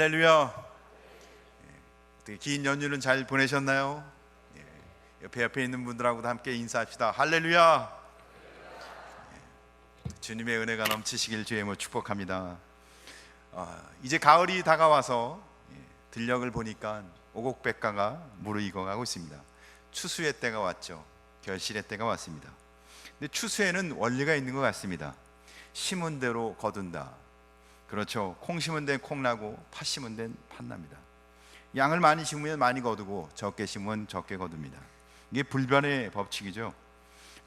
할렐루야. 긴 연휴는 잘 보내셨나요? 옆에 있는 분들하고도 함께 인사합시다. 할렐루야. 주님의 은혜가 넘치시길 주의 이름으로 축복합니다. 이제 가을이 다가와서 들녘을 보니까 오곡백과가 무르익어가고 있습니다. 추수의 때가 왔죠. 결실의 때가 왔습니다. 근데 추수에는 원리가 있는 것 같습니다. 심은 대로 거둔다. 그렇죠. 콩 심은 데는 콩 나고 팥 심은 데는 팥 납니다. 양을 많이 심으면 많이 거두고 적게 심으면 적게 거둡니다. 이게 불변의 법칙이죠.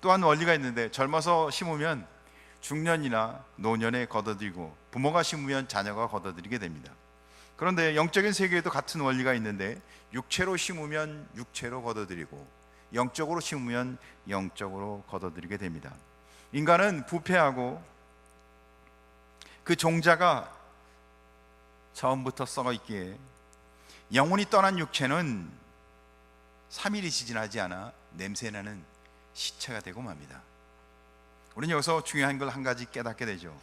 또한 원리가 있는데, 젊어서 심으면 중년이나 노년에 거둬들이고, 부모가 심으면 자녀가 거둬들이게 됩니다. 그런데 영적인 세계에도 같은 원리가 있는데, 육체로 심으면 육체로 거둬들이고, 영적으로 심으면 영적으로 거둬들이게 됩니다. 인간은 부패하고 그 종자가 처음부터 썩어 있기에 영혼이 떠난 육체는 3일이 지나지 않아 냄새나는 시체가 되고 맙니다. 우리는 여기서 중요한 걸 한 가지 깨닫게 되죠.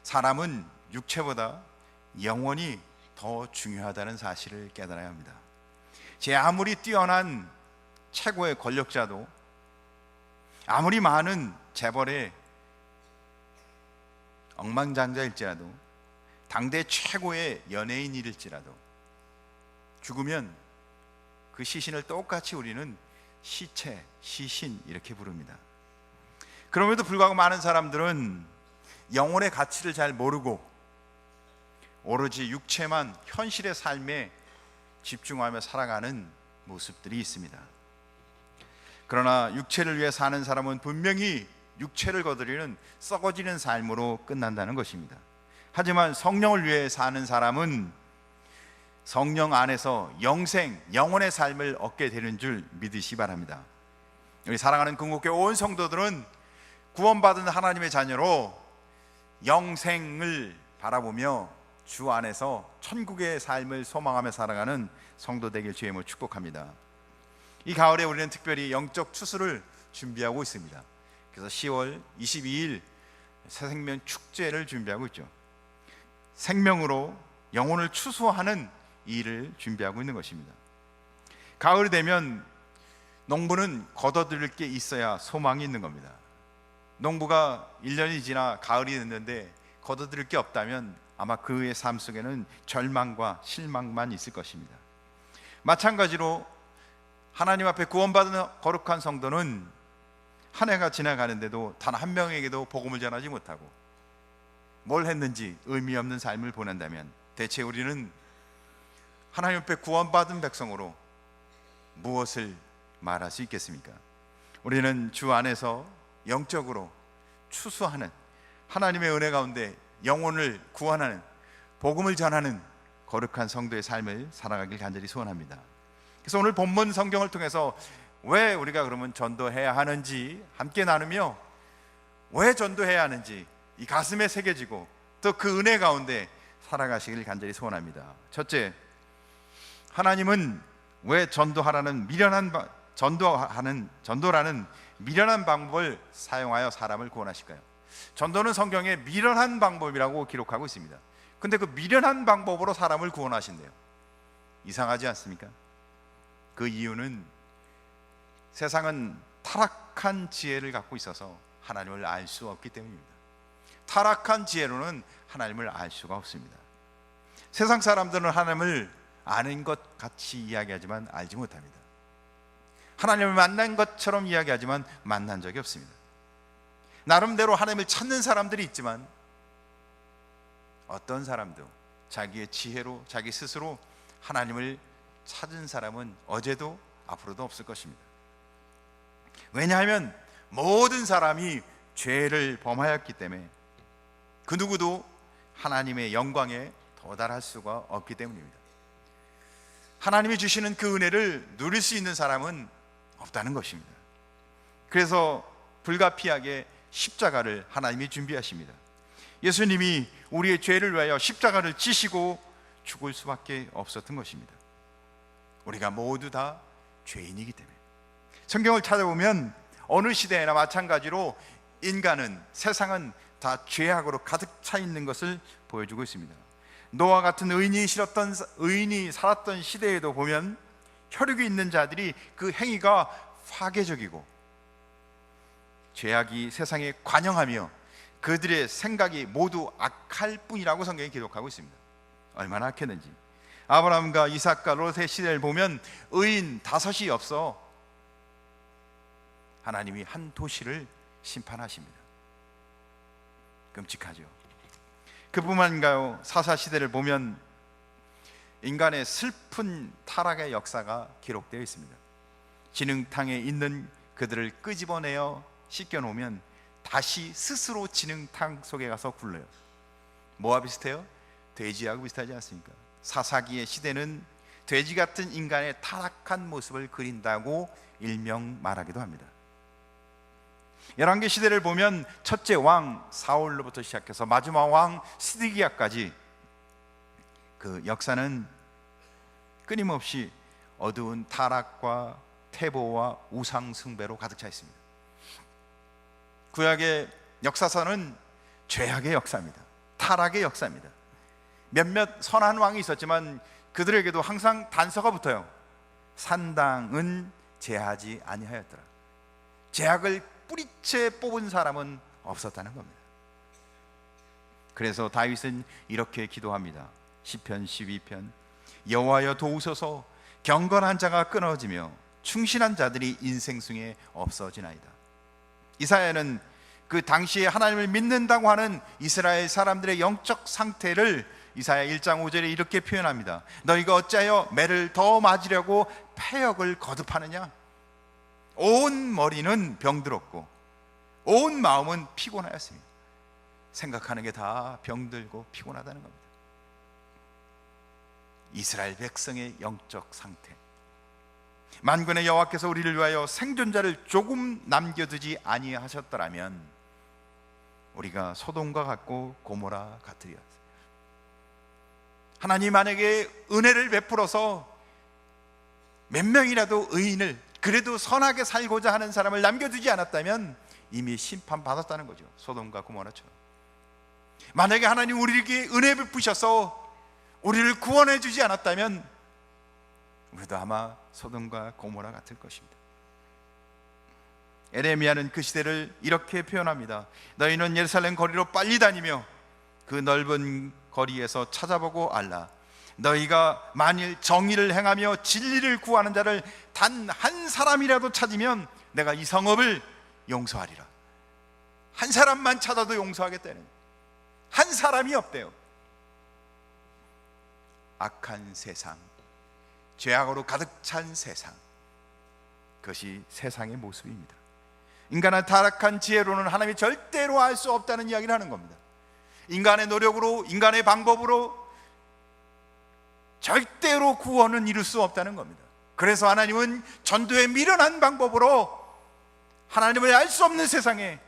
사람은 육체보다 영혼이 더 중요하다는 사실을 깨달아야 합니다. 제 아무리 뛰어난 최고의 권력자도, 아무리 많은 재벌의 억만장자일지라도, 당대 최고의 연예인일지라도 죽으면 그 시신을 똑같이 우리는 시체, 시신 이렇게 부릅니다. 그럼에도 불구하고 많은 사람들은 영혼의 가치를 잘 모르고 오로지 육체만, 현실의 삶에 집중하며 살아가는 모습들이 있습니다. 그러나 육체를 위해 사는 사람은 분명히 육체를 거두려는 썩어지는 삶으로 끝난다는 것입니다. 하지만 성령을 위해 사는 사람은 성령 안에서 영생, 영혼의 삶을 얻게 되는 줄 믿으시 바랍니다. 우리 사랑하는 궁극교회 온 성도들은 구원받은 하나님의 자녀로 영생을 바라보며 주 안에서 천국의 삶을 소망하며 살아가는 성도 되길 주의 이름으로 축복합니다. 이 가을에 우리는 특별히 영적 추수를 준비하고 있습니다. 그래서 10월 22일 새생명 축제를 준비하고 있죠. 생명으로 영혼을 추수하는 일을 준비하고 있는 것입니다. 가을이 되면 농부는 거둬들일 게 있어야 소망이 있는 겁니다. 농부가 1년이 지나 가을이 됐는데 거둬들일 게 없다면 아마 그의 삶 속에는 절망과 실망만 있을 것입니다. 마찬가지로 하나님 앞에 구원받은 거룩한 성도는 한 해가 지나가는데도 단 한 명에게도 복음을 전하지 못하고 뭘 했는지 의미 없는 삶을 보낸다면 대체 우리는 하나님 앞에 구원받은 백성으로 무엇을 말할 수 있겠습니까? 우리는 주 안에서 영적으로 추수하는, 하나님의 은혜 가운데 영혼을 구원하는, 복음을 전하는 거룩한 성도의 삶을 살아가길 간절히 소원합니다. 그래서 오늘 본문 성경을 통해서 왜 우리가 그러면 전도해야 하는지 함께 나누며, 왜 전도해야 하는지 이 가슴에 새겨지고 또 그 은혜 가운데 살아가시길 간절히 소원합니다. 첫째, 하나님은 왜 전도라는 미련한 방법을 사용하여 사람을 구원하실까요? 전도는 성경에 미련한 방법이라고 기록하고 있습니다. 근데 그 미련한 방법으로 사람을 구원하신대요. 이상하지 않습니까? 그 이유는 세상은 타락한 지혜를 갖고 있어서 하나님을 알 수 없기 때문입니다. 타락한 지혜로는 하나님을 알 수가 없습니다. 세상 사람들은 하나님을 아는 것 같이 이야기하지만 알지 못합니다. 하나님을 만난 것처럼 이야기하지만 만난 적이 없습니다. 나름대로 하나님을 찾는 사람들이 있지만 어떤 사람도 자기의 지혜로, 자기 스스로 하나님을 찾은 사람은 어제도 앞으로도 없을 것입니다. 왜냐하면 모든 사람이 죄를 범하였기 때문에 그 누구도 하나님의 영광에 도달할 수가 없기 때문입니다. 하나님이 주시는 그 은혜를 누릴 수 있는 사람은 없다는 것입니다. 그래서 불가피하게 십자가를 하나님이 준비하십니다. 예수님이 우리의 죄를 위하여 십자가를 지시고 죽을 수밖에 없었던 것입니다. 우리가 모두 다 죄인이기 때문에. 성경을 찾아보면 어느 시대에나 마찬가지로 인간은, 세상은 다 죄악으로 가득 차 있는 것을 보여주고 있습니다. 노아 같은 의인이 살았던 시대에도 보면 혈육이 있는 자들이 그 행위가 파괴적이고 죄악이 세상에 관영하며 그들의 생각이 모두 악할 뿐이라고 성경이 기록하고 있습니다. 얼마나 악했는지. 아브라함과 이삭과 롯의 시대를 보면 의인 5이 없어 하나님이 한 도시를 심판하십니다. 끔찍하죠. 그뿐만인가요? 사사시대를 보면 인간의 슬픈 타락의 역사가 기록되어 있습니다. 진흙탕에 있는 그들을 끄집어내어 씻겨놓으면 다시 스스로 진흙탕 속에 가서 굴러요. 뭐와 비슷해요? 돼지하고 비슷하지 않습니까? 사사기의 시대는 돼지 같은 인간의 타락한 모습을 그린다고 일명 말하기도 합니다. 열왕기 시대를 보면 첫째 왕 사울로부터 시작해서 마지막 왕 시드기야까지 그 역사는 끊임없이 어두운 타락과 태보와 우상 숭배로 가득 차 있습니다. 구약의 역사서는 죄악의 역사입니다. 타락의 역사입니다. 몇몇 선한 왕이 있었지만 그들에게도 항상 단서가 붙어요. 산당은 제하지 아니하였더라. 제약을 뿌리채 뽑은 사람은 없었다는 겁니다. 그래서 다윗은 이렇게 기도합니다. 시편 12편 여호와여 도우소서, 경건한 자가 끊어지며 충실한 자들이 인생중에 없어지나이다. 이사야는 그 당시에 하나님을 믿는다고 하는 이스라엘 사람들의 영적 상태를 이사야 1장 5절에 이렇게 표현합니다. 너희가 어찌하여 매를 더 맞으려고 패역을 거듭하느냐? 온 머리는 병들었고 온 마음은 피곤하였습니다. 생각하는 게 다 병들고 피곤하다는 겁니다. 이스라엘 백성의 영적 상태. 만군의 여호와께서 우리를 위하여 생존자를 조금 남겨두지 아니하셨더라면 우리가 소돔과 같고 고모라 같으리라. 하나님 만약에 은혜를 베풀어서 몇 명이라도 의인을, 그래도 선하게 살고자 하는 사람을 남겨두지 않았다면 이미 심판받았다는 거죠. 소돔과 고모라처럼. 만약에 하나님 우리에게 은혜 베푸셔서 우리를 구원해 주지 않았다면 우리도 아마 소돔과 고모라 같을 것입니다. 에레미야는 그 시대를 이렇게 표현합니다. 너희는 예루살렘 거리로 빨리 다니며 그 넓은 거리에서 찾아보고 알라. 너희가 만일 정의를 행하며 진리를 구하는 자를 단 한 사람이라도 찾으면 내가 이 성읍을 용서하리라. 한 사람만 찾아도 용서하겠다는, 한 사람이 없대요. 악한 세상, 죄악으로 가득 찬 세상, 그것이 세상의 모습입니다. 인간의 타락한 지혜로는 하나님이 절대로 알 수 없다는 이야기를 하는 겁니다. 인간의 노력으로, 인간의 방법으로 절대로 구원은 이룰 수 없다는 겁니다. 그래서 하나님은 전도의 미련한 방법으로 하나님을 알 수 없는 세상에,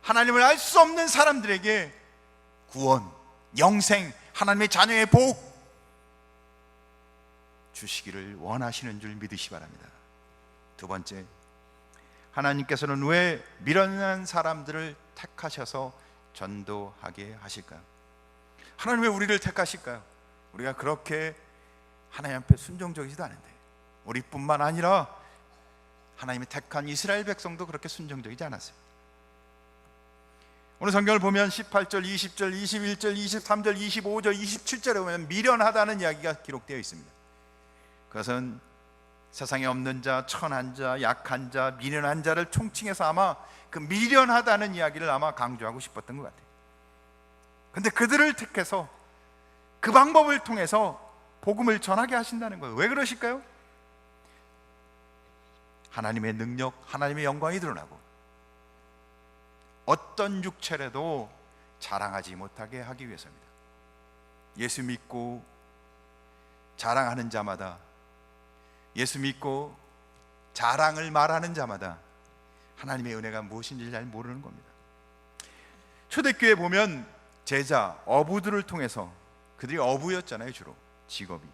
하나님을 알 수 없는 사람들에게 구원, 영생, 하나님의 자녀의 복 주시기를 원하시는 줄 믿으시 바랍니다. 두 번째, 하나님께서는 왜 미련한 사람들을 택하셔서 전도하게 하실까요? 하나님 왜 우리를 택하실까요? 우리가 그렇게 하나님 앞에 순종적이지도 않은데, 우리뿐만 아니라 하나님이 택한 이스라엘 백성도 그렇게 순종적이지 않았어요. 오늘 성경을 보면 18절, 20절, 21절, 23절, 25절, 27절에 보면 미련하다는 이야기가 기록되어 있습니다. 그것은 세상에 없는 자, 천한 자, 약한 자, 미련한 자를 총칭해서 아마 그 미련하다는 이야기를 아마 강조하고 싶었던 것 같아요. 근데 그들을 택해서 그 방법을 통해서 복음을 전하게 하신다는 거예요. 왜 그러실까요? 하나님의 능력, 하나님의 영광이 드러나고 어떤 육체라도 자랑하지 못하게 하기 위해서입니다. 예수 믿고 자랑하는 자마다, 예수 믿고 자랑을 말하는 자마다 하나님의 은혜가 무엇인지 잘 모르는 겁니다. 초대교회 보면 제자, 어부들을 통해서, 그들이 어부였잖아요, 주로 직업이.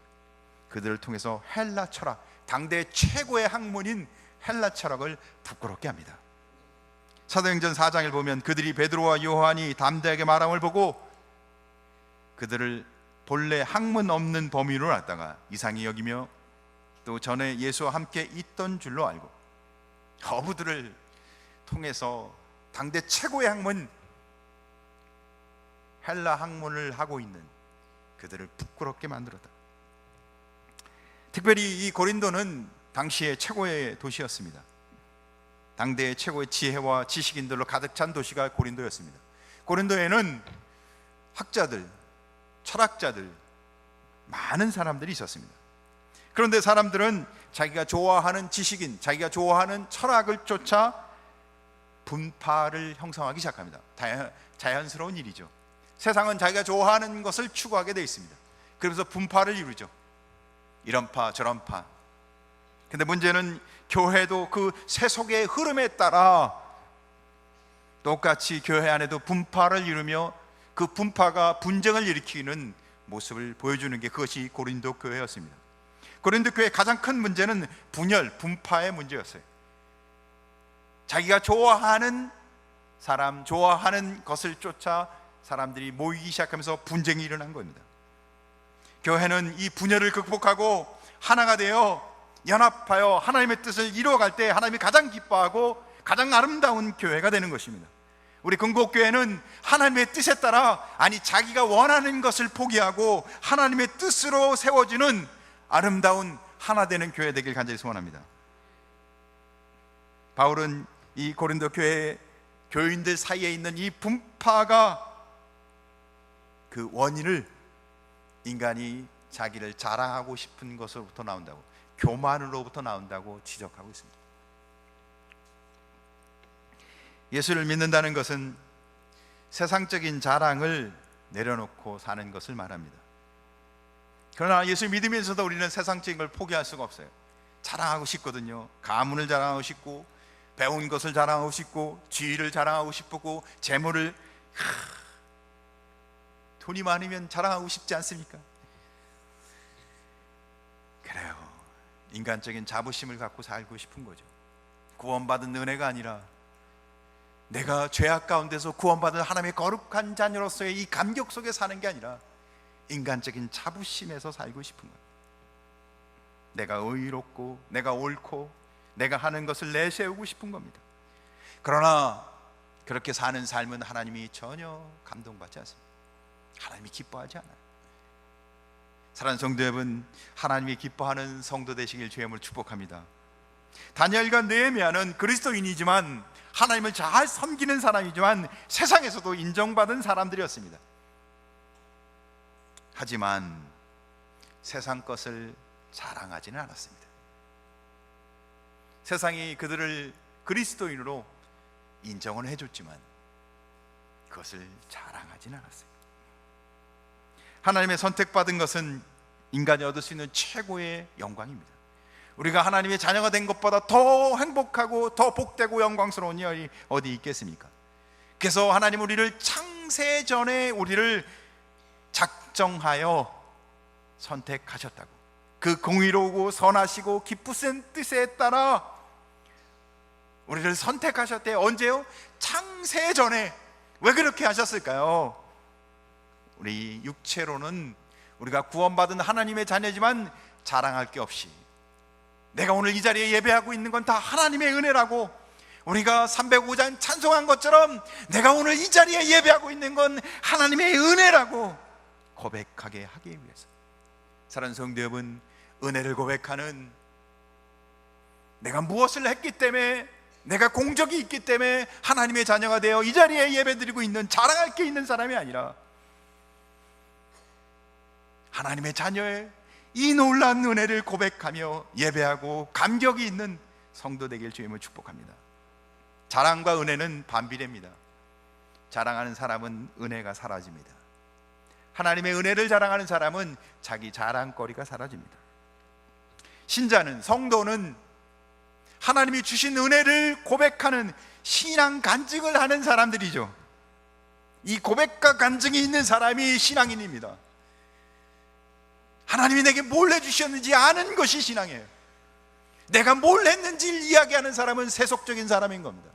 그들을 통해서 헬라 철학, 당대 최고의 학문인 헬라 철학을 부끄럽게 합니다. 사도행전 4장을 보면 그들이 베드로와 요한이 담대하게 말함을 보고 그들을 본래 학문 없는 범위로 놨다가 이상히 여기며 또 전에 예수와 함께 있던 줄로 알고 어부들을 통해서 당대 최고의 학문 헬라 학문을 하고 있는 그들을 부끄럽게 만들었다. 특별히 이 고린도는 당시의 최고의 도시였습니다. 당대의 최고의 지혜와 지식인들로 가득 찬 도시가 고린도였습니다. 고린도에는 학자들, 철학자들, 많은 사람들이 있었습니다. 그런데 사람들은 자기가 좋아하는 지식인, 자기가 좋아하는 철학을 쫓아 분파를 형성하기 시작합니다. 자연스러운 일이죠. 세상은 자기가 좋아하는 것을 추구하게 되어 있습니다. 그러면서 분파를 이루죠. 이런 파 저런 파. 근데 문제는 교회도 그 세속의 흐름에 따라 똑같이 교회 안에도 분파를 이루며 그 분파가 분쟁을 일으키는 모습을 보여주는 게 그것이 고린도 교회였습니다. 고린도 교회의 가장 큰 문제는 분열, 분파의 문제였어요. 자기가 좋아하는 사람, 좋아하는 것을 쫓아 사람들이 모이기 시작하면서 분쟁이 일어난 겁니다. 교회는 이 분열을 극복하고 하나가 되어 연합하여 하나님의 뜻을 이루어갈 때 하나님이 가장 기뻐하고 가장 아름다운 교회가 되는 것입니다. 우리 근곡교회는 하나님의 뜻에 따라, 아니 자기가 원하는 것을 포기하고 하나님의 뜻으로 세워지는 아름다운 하나 되는 교회 되길 간절히 소원합니다. 바울은 이 고린도 교회 교인들 사이에 있는 이 분파가 그 원인을 인간이 자기를 자랑하고 싶은 것으로부터 나온다고, 교만으로부터 나온다고 지적하고 있습니다. 예수를 믿는다는 것은 세상적인 자랑을 내려놓고 사는 것을 말합니다. 그러나 예수 믿으면서도 우리는 세상적인 걸 포기할 수가 없어요. 자랑하고 싶거든요. 가문을 자랑하고 싶고, 배운 것을 자랑하고 싶고, 지위를 자랑하고 싶고, 재물을, 돈이 많으면 자랑하고 싶지 않습니까? 그래요. 인간적인 자부심을 갖고 살고 싶은 거죠. 구원받은 은혜가 아니라 내가 죄악 가운데서 구원받은 하나님의 거룩한 자녀로서의 이 감격 속에 사는 게 아니라 인간적인 자부심에서 살고 싶은 거예요. 내가 의롭고 내가 옳고 내가 하는 것을 내세우고 싶은 겁니다. 그러나 그렇게 사는 삶은 하나님이 전혀 감동받지 않습니다. 하나님이 기뻐하지 않아요. 사랑하는 성도 여러분, 하나님이 기뻐하는 성도 되시길 주의 이름으로 축복합니다. 다니엘과 느헤미야는 그리스도인이지만 하나님을 잘 섬기는 사람이지만 세상에서도 인정받은 사람들이었습니다. 하지만 세상 것을 자랑하지는 않았습니다. 세상이 그들을 그리스도인으로 인정을 해줬지만 그것을 자랑하지는 않았어요. 하나님의 선택받은 것은 인간이 얻을 수 있는 최고의 영광입니다. 우리가 하나님의 자녀가 된 것보다 더 행복하고 더 복되고 영광스러운 일이 어디 있겠습니까? 그래서 하나님 우리를 창세 전에 우리를 작정하여 선택하셨다고, 그 공의로우고 선하시고 기쁘신 뜻에 따라 우리를 선택하셨대요. 언제요? 창세 전에. 왜 그렇게 하셨을까요? 우리 육체로는 우리가 구원받은 하나님의 자녀지만 자랑할 게 없이, 내가 오늘 이 자리에 예배하고 있는 건 다 하나님의 은혜라고, 우리가 305장 찬송한 것처럼 내가 오늘 이 자리에 예배하고 있는 건 하나님의 은혜라고 고백하게 하기 위해서, 사랑하는 성도 여러분, 은혜를 고백하는, 내가 무엇을 했기 때문에, 내가 공적이 있기 때문에 하나님의 자녀가 되어 이 자리에 예배드리고 있는, 자랑할 게 있는 사람이 아니라 하나님의 자녀의 이 놀라운 은혜를 고백하며 예배하고 감격이 있는 성도 되길 주님을 축복합니다. 자랑과 은혜는 반비례입니다. 자랑하는 사람은 은혜가 사라집니다. 하나님의 은혜를 자랑하는 사람은 자기 자랑거리가 사라집니다. 신자는, 성도는 하나님이 주신 은혜를 고백하는 신앙 간증을 하는 사람들이죠. 이 고백과 간증이 있는 사람이 신앙인입니다. 하나님이 내게 뭘 해주셨는지 아는 것이 신앙이에요. 내가 뭘 했는지를 이야기하는 사람은 세속적인 사람인 겁니다.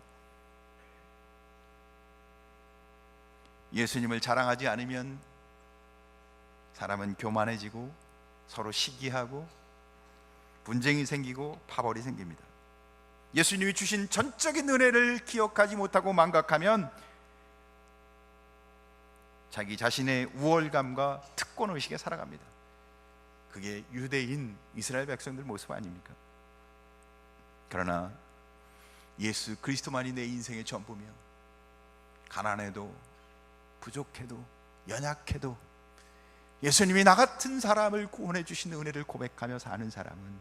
예수님을 자랑하지 않으면 사람은 교만해지고 서로 시기하고 분쟁이 생기고 파벌이 생깁니다. 예수님이 주신 전적인 은혜를 기억하지 못하고 망각하면 자기 자신의 우월감과 특권의식에 살아갑니다. 그게 유대인 이스라엘 백성들 모습 아닙니까? 그러나 예수 그리스도만이 내 인생의 전부며, 가난해도 부족해도 연약해도 예수님이 나 같은 사람을 구원해 주신 은혜를 고백하며 사는 사람은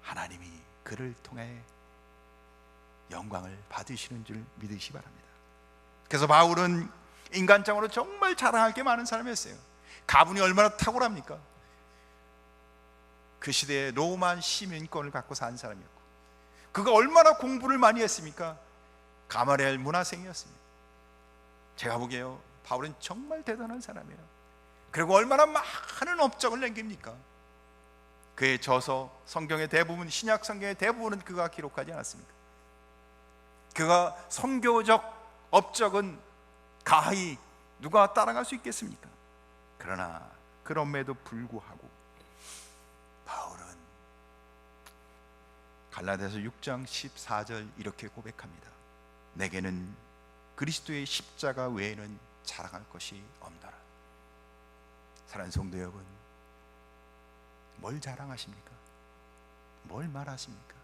하나님이 그를 통해 영광을 받으시는 줄 믿으시 바랍니다. 그래서 바울은 인간적으로 정말 자랑할 게 많은 사람이었어요. 가문이 얼마나 탁월합니까? 그 시대에 로마 시민권을 갖고 산 사람이었고, 그가 얼마나 공부를 많이 했습니까? 가마리엘 문화생이었습니다. 제가 보기에요, 바울은 정말 대단한 사람이에요. 그리고 얼마나 많은 업적을 남깁니까? 그의 저서, 성경의 대부분, 신약 성경의 대부분은 그가 기록하지 않았습니까? 그가 선교적 업적은 가히 누가 따라갈 수 있겠습니까? 그러나 그럼에도 불구하고 바울은 갈라디아서 6장 14절 이렇게 고백합니다. 내게는 그리스도의 십자가 외에는 자랑할 것이 없노라. 사랑하는 성도 여러분, 뭘 자랑하십니까? 뭘 말하십니까?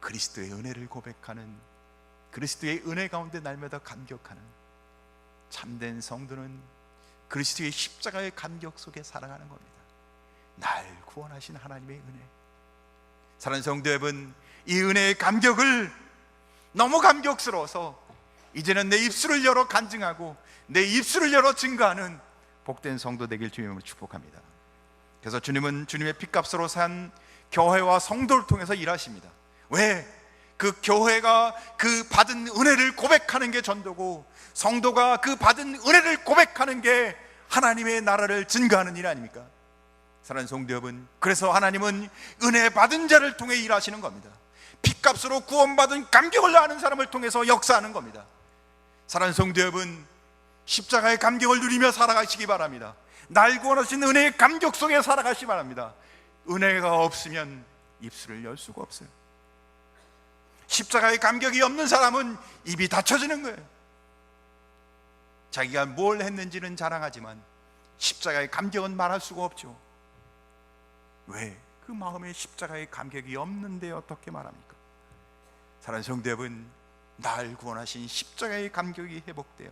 그리스도의 은혜를 고백하는, 그리스도의 은혜 가운데 날마다 감격하는 참된 성도는 그리스도의 십자가의 감격 속에 살아가는 겁니다. 날 구원하신 하나님의 은혜. 사랑하는 성도 여러분, 이 은혜의 감격을 너무 감격스러워서 이제는 내 입술을 열어 간증하고 내 입술을 열어 증거하는 복된 성도 되길 주님으로 축복합니다. 그래서 주님은 주님의 핏값으로 산 교회와 성도를 통해서 일하십니다. 왜? 그 교회가 그 받은 은혜를 고백하는 게 전도고, 성도가 그 받은 은혜를 고백하는 게 하나님의 나라를 증거하는 일 아닙니까? 사랑하는 성도 여러분, 그래서 하나님은 은혜 받은 자를 통해 일하시는 겁니다. 핏값으로 구원받은 감격을 아는 사람을 통해서 역사하는 겁니다. 사랑하는 성도 여러분, 십자가의 감격을 누리며 살아가시기 바랍니다. 날 구원하신 은혜의 감격 속에 살아가시기 바랍니다. 은혜가 없으면 입술을 열 수가 없어요. 십자가의 감격이 없는 사람은 입이 닫혀지는 거예요. 자기가 뭘 했는지는 자랑하지만 십자가의 감격은 말할 수가 없죠. 왜? 그 마음에 십자가의 감격이 없는데 어떻게 말합니까? 사랑하는 성도 여러분, 날 구원하신 십자가의 감격이 회복되어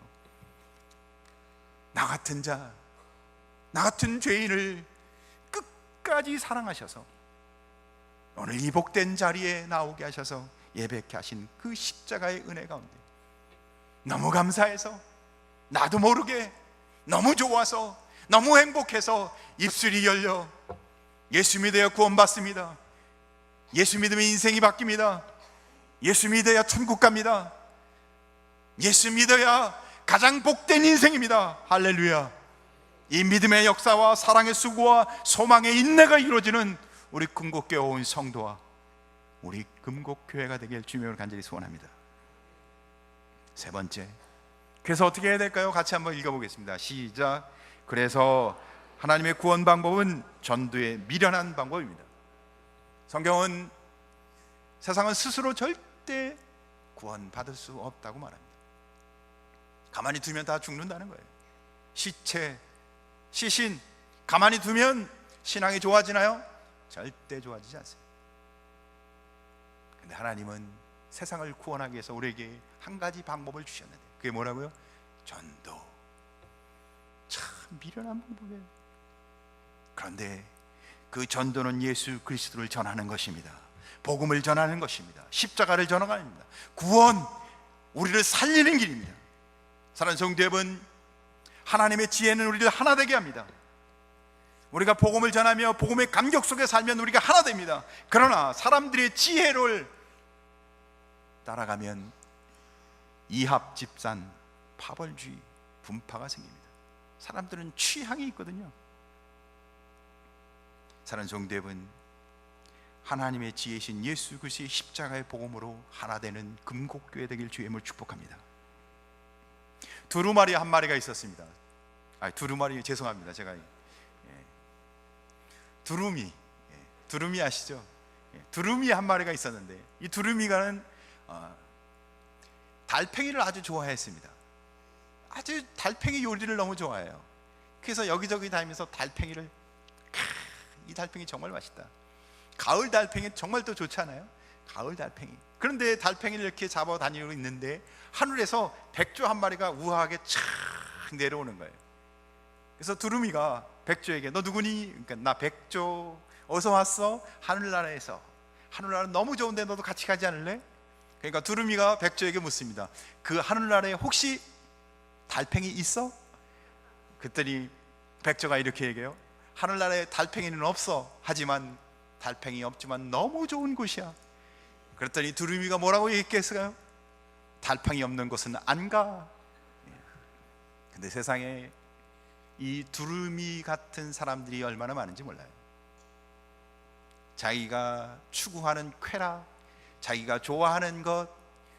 나 같은 자, 나 같은 죄인을 끝까지 사랑하셔서 오늘 이 복된 자리에 나오게 하셔서 예배케 하신 그 십자가의 은혜 가운데 너무 감사해서, 나도 모르게 너무 좋아서, 너무 행복해서 입술이 열려 예수 믿어야 구원받습니다. 예수 믿으면 인생이 바뀝니다. 예수 믿어야 천국 갑니다. 예수 믿어야 가장 복된 인생입니다. 할렐루야. 이 믿음의 역사와 사랑의 수고와 소망의 인내가 이루어지는 우리 금곡교회 온 성도와 우리 금곡교회가 되길 주님으로 간절히 소원합니다. 세 번째, 그래서 어떻게 해야 될까요? 같이 한번 읽어보겠습니다. 시작. 그래서 하나님의 구원 방법은 전도의 미련한 방법입니다. 성경은 세상은 스스로 절대 구원받을 수 없다고 말합니다. 가만히 두면 다 죽는다는 거예요. 시체, 시신 가만히 두면 신앙이 좋아지나요? 절대 좋아지지 않습니다. 근데 하나님은 세상을 구원하기 위해서 우리에게 한 가지 방법을 주셨는데, 그게 뭐라고요? 전도. 참 미련한 방법이에요. 그런데 그 전도는 예수 그리스도를 전하는 것입니다. 복음을 전하는 것입니다. 십자가를 전하는 것입니다. 구원, 우리를 살리는 길입니다. 사랑하는 성도 여러분, 하나님의 지혜는 우리를 하나 되게 합니다. 우리가 복음을 전하며 복음의 감격 속에 살면 우리가 하나 됩니다. 그러나 사람들의 지혜를 따라가면 이합 집산, 파벌주의, 분파가 생깁니다. 사람들은 취향이 있거든요. 사랑하는 성도 여러분, 하나님의 지혜신 예수 그리스도의 십자가의 복음으로 하나 되는 금곡교회 되길 주의 이름으로 축복합니다. 두루마리 한 마리가 있었습니다. 두루마리, 죄송합니다. 제가 두루미 아시죠? 두루미 한 마리가 있었는데, 이 두루미가는 달팽이를 아주 좋아했습니다. 아주 달팽이 요리를 너무 좋아해요. 그래서 여기저기 다니면서 달팽이를, 이 달팽이 정말 맛있다. 가을 달팽이 정말 또 좋지 않아요? 가을 달팽이. 그런데 달팽이를 이렇게 잡아 다니고 있는데 하늘에서 백조 한 마리가 우아하게 촥 내려오는 거예요. 그래서 두루미가 백조에게, 너 누구니? 그러니까 나 백조, 어서 왔어? 하늘나라에서. 하늘나라 너무 좋은데 너도 같이 가지 않을래? 그러니까 두루미가 백조에게 묻습니다. 그 하늘나라에 혹시 달팽이 있어? 그랬더니 백조가 이렇게 얘기해요. 하늘나라에 달팽이는 없어. 하지만 달팽이 없지만 너무 좋은 곳이야. 그랬더니 두루미가 뭐라고 얘기했을까요? 달팽이 없는 곳은 안 가. 근데 세상에 이 두루미 같은 사람들이 얼마나 많은지 몰라요. 자기가 추구하는 쾌락, 자기가 좋아하는 것,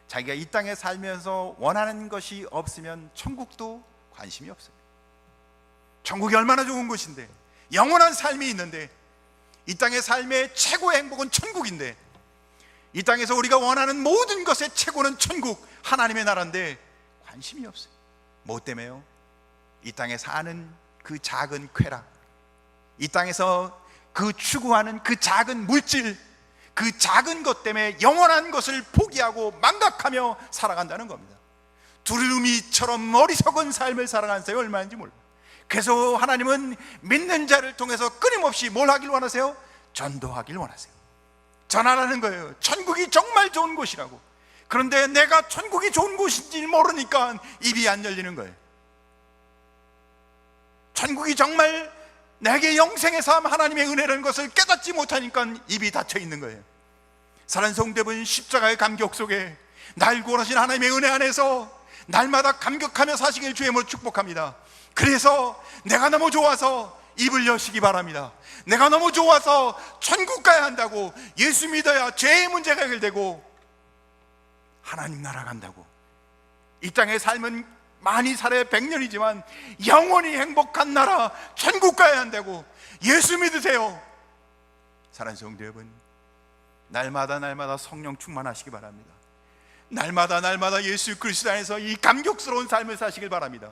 자기가 이 땅에 살면서 원하는 것이 없으면 천국도 관심이 없어요. 천국이 얼마나 좋은 곳인데, 영원한 삶이 있는데, 이 땅의 삶의 최고의 행복은 천국인데, 이 땅에서 우리가 원하는 모든 것의 최고는 천국, 하나님의 나라인데 관심이 없어요. 뭐 때문에요? 이 땅에 사는 그 작은 쾌락, 이 땅에서 그 추구하는 그 작은 물질, 그 작은 것 때문에 영원한 것을 포기하고 망각하며 살아간다는 겁니다. 두루미처럼 어리석은 삶을 살아가는 사람이 얼마인지 몰라요. 그래서 하나님은 믿는 자를 통해서 끊임없이 뭘 하길 원하세요? 전도하길 원하세요. 전하라는 거예요. 천국이 정말 좋은 곳이라고. 그런데 내가 천국이 좋은 곳인지 모르니까 입이 안 열리는 거예요. 천국이 정말 내게 영생의 삶, 하나님의 은혜라는 것을 깨닫지 못하니까 입이 닫혀 있는 거예요. 사랑성대분 십자가의 감격 속에 날 구원하신 하나님의 은혜 안에서 날마다 감격하며 사시길 주의 이름으로 축복합니다. 그래서 내가 너무 좋아서 입을 여시기 바랍니다. 내가 너무 좋아서 천국 가야 한다고, 예수 믿어야 죄의 문제가 해결되고 하나님 나라 간다고, 이 땅의 삶은 많이 살아야 100년이지만 영원히 행복한 나라 천국 가야 한다고, 예수 믿으세요. 사랑하는 성도 여러분, 날마다 성령 충만하시기 바랍니다. 날마다 예수 그리스도 안에서 이 감격스러운 삶을 사시길 바랍니다.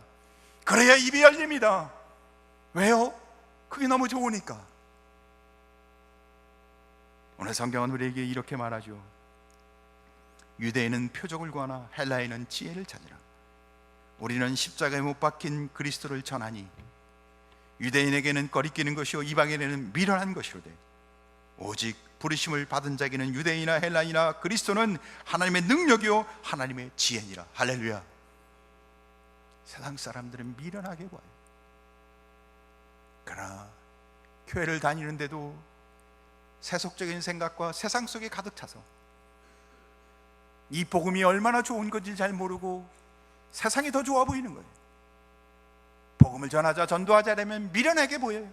그래야 입이 열립니다. 왜요? 그게 너무 좋으니까. 오늘 성경은 우리에게 이렇게 말하죠. 유대인은 표적을 구하나 헬라인은 지혜를 찾으라. 우리는 십자가에 못 박힌 그리스도를 전하니 유대인에게는 거리끼는 것이요 이방인에게는 미련한 것이로되 오직 부르심을 받은 자에게는 유대인이나 헬라인이나 그리스도는 하나님의 능력이요 하나님의 지혜니라. 할렐루야. 세상 사람들은 미련하게 봐요. 그러나 교회를 다니는데도 세속적인 생각과 세상 속에 가득 차서 이 복음이 얼마나 좋은 건지 잘 모르고 세상이 더 좋아 보이는 거예요. 복음을 전하자, 전도하자라면 미련하게 보여요.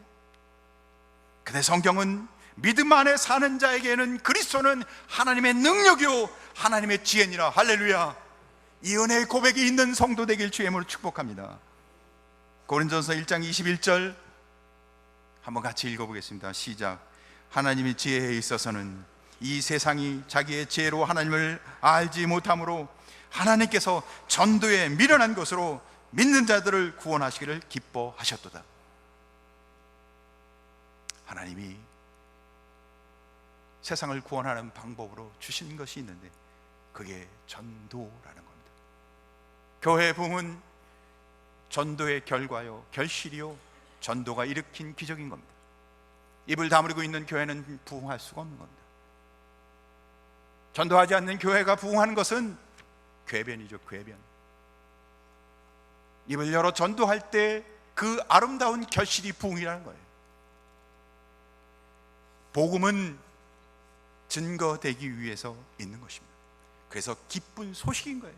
근데 성경은 믿음 안에 사는 자에게는 그리스도는 하나님의 능력이요 하나님의 지혜니라. 할렐루야. 이 은혜의 고백이 있는 성도 되길 주의 이름으로 축복합니다. 고린도전서 1장 21절 한번 같이 읽어보겠습니다. 시작. 하나님의 지혜에 있어서는 이 세상이 자기의 지혜로 하나님을 알지 못함으로 하나님께서 전도에 미련한 것으로 믿는 자들을 구원하시기를 기뻐하셨도다. 하나님이 세상을 구원하는 방법으로 주신 것이 있는데 그게 전도라는 겁니다. 교회의 부흥은 전도의 결과요, 결실이요, 전도가 일으킨 기적인 겁니다. 입을 다물고 있는 교회는 부흥할 수가 없는 겁니다. 전도하지 않는 교회가 부흥하는 것은 궤변이죠, 궤변. 입을 열어 전도할 때 그 아름다운 결실이 부흥이라는 거예요. 복음은 증거되기 위해서 있는 것입니다. 그래서 기쁜 소식인 거예요.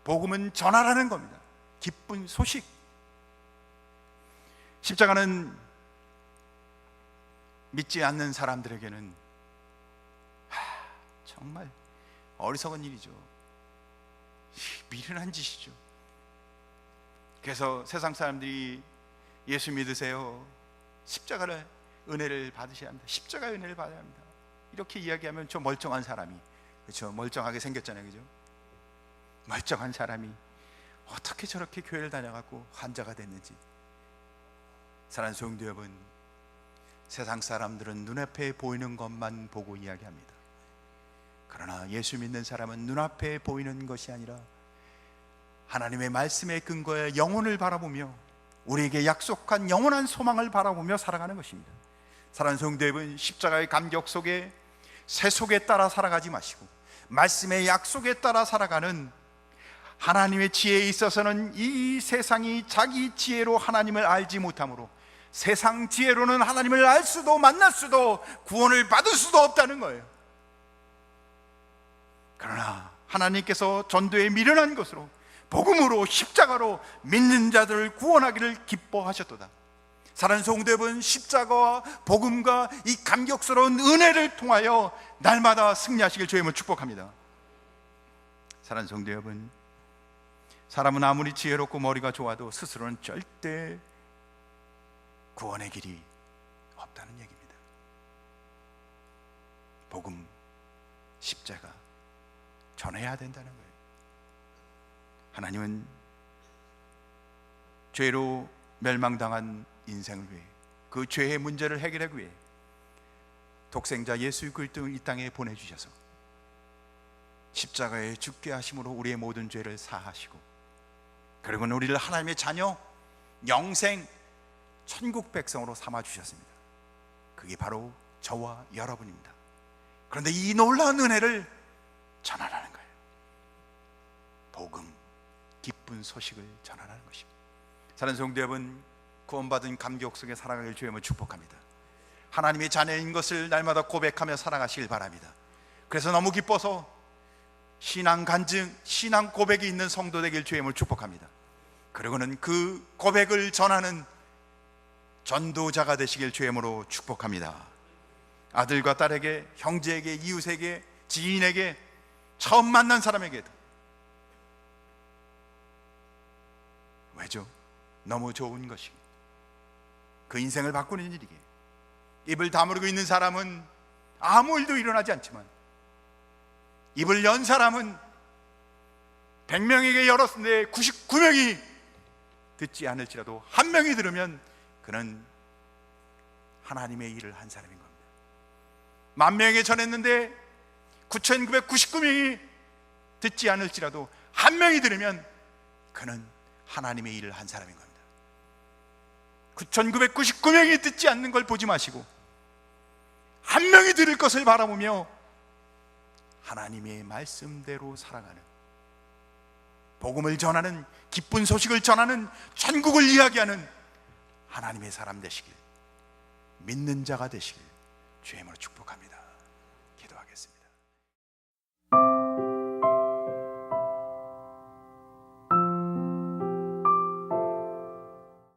복음은 전하라는 겁니다. 기쁜 소식. 십자가는 믿지 않는 사람들에게는 정말 어리석은 일이죠. 미련한 짓이죠. 그래서 세상 사람들이 예수 믿으세요, 십자가를 은혜를 받으셔야 합니다, 십자가의 은혜를 받아야 합니다, 이렇게 이야기하면 저 멀쩡한 사람이, 그렇죠, 멀쩡하게 생겼잖아요, 그죠? 멀쩡한 사람이 어떻게 저렇게 교회를 다녀갖고 환자가 됐는지. 사랑하는 성도 여러분, 세상 사람들은 눈앞에 보이는 것만 보고 이야기합니다. 그러나 예수 믿는 사람은 눈앞에 보이는 것이 아니라 하나님의 말씀에 근거해 영혼을 바라보며 우리에게 약속한 영원한 소망을 바라보며 살아가는 것입니다. 사랑하는 성도 여러분, 십자가의 감격 속에 세속에 따라 살아가지 마시고 말씀의 약속에 따라 살아가는 하나님의 지혜에 있어서는 이 세상이 자기 지혜로 하나님을 알지 못하므로 세상 지혜로는 하나님을 알 수도 만날 수도 구원을 받을 수도 없다는 거예요. 그러나 하나님께서 전도에 미련한 것으로 복음으로 십자가로 믿는 자들을 구원하기를 기뻐하셨도다. 사랑하는 성도 여러분, 십자가와 복음과 이 감격스러운 은혜를 통하여 날마다 승리하시길 주님을 축복합니다. 사랑하는 성도 여러분, 사람은 아무리 지혜롭고 머리가 좋아도 스스로는 절대 구원의 길이 없다는 얘기입니다. 복음, 십자가 전해야 된다는 거예요. 하나님은 죄로 멸망당한 인생을 위해, 그 죄의 문제를 해결하기 위해 독생자 예수 그리스도를 이 땅에 보내주셔서 십자가에 죽게 하심으로 우리의 모든 죄를 사하시고, 그리고는 우리를 하나님의 자녀, 영생, 천국 백성으로 삼아주셨습니다. 그게 바로 저와 여러분입니다. 그런데 이 놀라운 은혜를 전하라는 거예요. 복음, 기쁜 소식을 전하라는 것입니다. 사랑하는 성도 여러분, 구원받은 감격 속에 살아가길 주님을 축복합니다. 하나님의 자녀인 것을 날마다 고백하며 살아가시길 바랍니다. 그래서 너무 기뻐서 신앙 간증, 신앙 고백이 있는 성도 되길 주님을 축복합니다. 그리고는 그 고백을 전하는 전도자가 되시길 주님으로 축복합니다. 아들과 딸에게, 형제에게, 이웃에게, 지인에게, 처음 만난 사람에게도. 왜죠? 너무 좋은 것이 그 인생을 바꾸는 일이기에. 입을 다물고 있는 사람은 아무 일도 일어나지 않지만 입을 연 사람은 100명에게 열었는데 99명이 듣지 않을지라도 한 명이 들으면 그는 하나님의 일을 한 사람인 겁니다. 10,000명에게 전했는데 9,999명이 듣지 않을지라도 한 명이 들으면 그는 하나님의 일을 한 사람인 겁니다. 9,999명이 듣지 않는 걸 보지 마시고 한 명이 들을 것을 바라보며 하나님의 말씀대로 살아가는, 복음을 전하는, 기쁜 소식을 전하는, 천국을 이야기하는 하나님의 사람 되시길, 믿는 자가 되시길 주의 이름으로 축복합니다. 기도하겠습니다.